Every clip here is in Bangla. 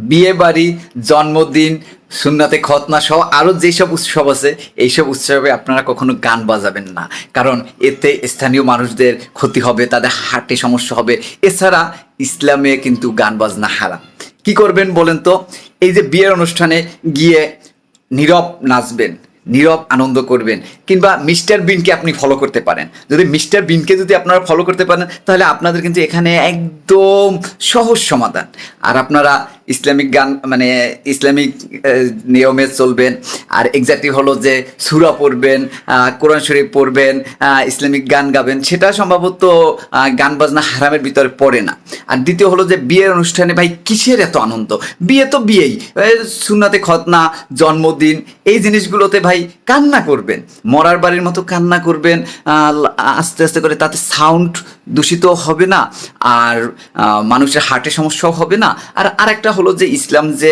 বিয়ে বাড়ি, জন্মদিন, সুন্নাতে খতনা সহ আরও যেসব উৎসব আছে এইসব উৎসবে আপনারা কখনো গান বাজাবেন না, কারণ এতে স্থানীয় মানুষদের ক্ষতি হবে, তাদের হার্টে সমস্যা হবে। এছাড়া ইসলামে কিন্তু গান বাজনা হারাম। কি করবেন বলেন তো? এই যে বিয়ের অনুষ্ঠানে গিয়ে নীরব নাচবেন, নীরব আনন্দ করবেন, কিংবা মিস্টার বিনকে আপনি ফলো করতে পারেন। যদি মিস্টার বিনকে যদি আপনারা ফলো করতে পারেন তাহলে আপনাদের কিন্তু এখানে একদম সহজ সমাধান। আর আপনারা ইসলামিক গান মানে ইসলামিক নিয়মে চলবেন, আর এক্স্যাক্টলি হলো যে সূরা পড়বেন, কোরআন শরীফ পড়বেন, ইসলামিক গান গাবেন, সেটা সম্ভবত গান বাজনা হারামের ভিতরে পড়ে না। আর দ্বিতীয় হলো যে বিয়ের অনুষ্ঠানে ভাই কিসের এত আনন্দ? বিয়ে তো বিয়েই, সুন্নাতে খতনা, জন্মদিন, এই জিনিসগুলোতে ভাই কান্না করবেন, মরার বাড়ির মতো কান্না করবেন, আস্তে আস্তে করে, তাতে সাউন্ড দূষিত হবে না, আর মানুষের হার্টের সমস্যাও হবে না। আর আরেকটা হলো যে ইসলাম যে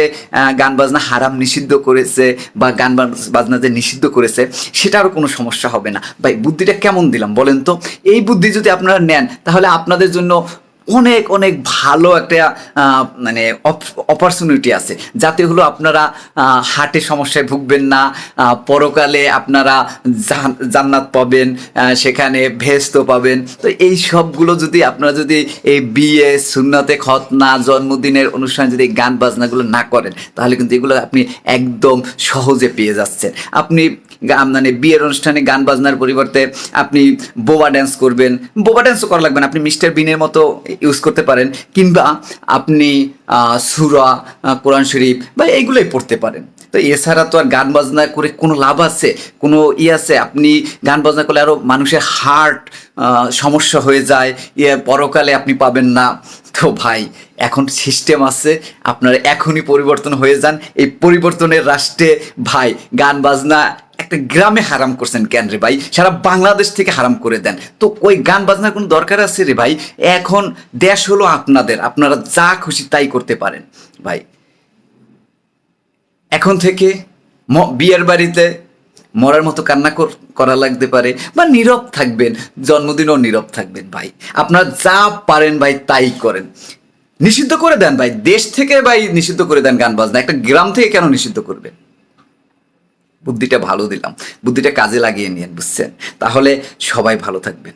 গান বাজনা হারাম নিষিদ্ধ করেছে বা গান বাজনা যে নিষিদ্ধ করেছে সেটারও কোনো সমস্যা হবে না। ভাই বুদ্ধিটা কেমন দিলাম বলেন তো? এই বুদ্ধি যদি আপনারা নেন তাহলে আপনাদের জন্য অনেক অনেক ভালো একটা মানে অপরচুনিটি আছে, যাতে হলো আপনারা হার্টের সমস্যায় ভুগবেন না, পরকালে আপনারা জান্নাত পাবেন, সেখানে ভেস্ত পাবেন। তো এই সবগুলো যদি আপনারা যদি এই বিয়ে, সুন্নাতে খতনা, জন্মদিনের অনুষ্ঠানে যদি গান বাজনাগুলো না করেন তাহলে কিন্তু এগুলো আপনি একদম সহজে পেয়ে যাচ্ছেন। আপনি মানে বিয়ের অনুষ্ঠানে গান বাজনার পরিবর্তে আপনি বোবা ড্যান্স করবেন, বোবা ড্যান্সও করা লাগবে না, আপনি মিস্টার বিনের মতো ইউজ করতে পারেন, কিংবা আপনি সূরা, কোরআন শরীফ বা এইগুলোই পড়তে পারেন। তো এছাড়া তো আর গান বাজনা করে কোনো লাভ আছে, কোনো আছে? আপনি গান বাজনা করলে আরও মানুষের হার্ট সমস্যা হয়ে যায়, পরকালে আপনি পাবেন না। তো ভাই এখন সিস্টেম আছে, আপনারা এখনই পরিবর্তন হয়ে যান। এই পরিবর্তনের রাষ্ট্রে ভাই গান বাজনা একটা গ্রামে হারাম করছেন কেন রে ভাই? সারা বাংলাদেশ থেকে হারাম করে দেন। তো ওই গান বাজনার কোনো দরকার আছে রে ভাই? এখন দেশ হলো আপনাদের, আপনারা যা খুশি তাই করতে পারেন ভাই। এখন থেকে বিয়ের বাড়িতে মরার মতো কান্না করা লাগতে পারে, বা নীরব থাকবেন, জন্মদিনও নীরব থাকবেন ভাই। আপনারা যা পারেন ভাই তাই করেন, নিষিদ্ধ করে দেন ভাই, দেশ থেকে ভাই নিষিদ্ধ করে দেন গান বাজনা। একটা গ্রাম থেকে কেন নিষিদ্ধ করবেন? বুদ্ধিটা ভালো দিলাম, বুদ্ধিটা কাজে লাগিয়ে নিন, বুঝছেন? তাহলে সবাই ভালো থাকবেন।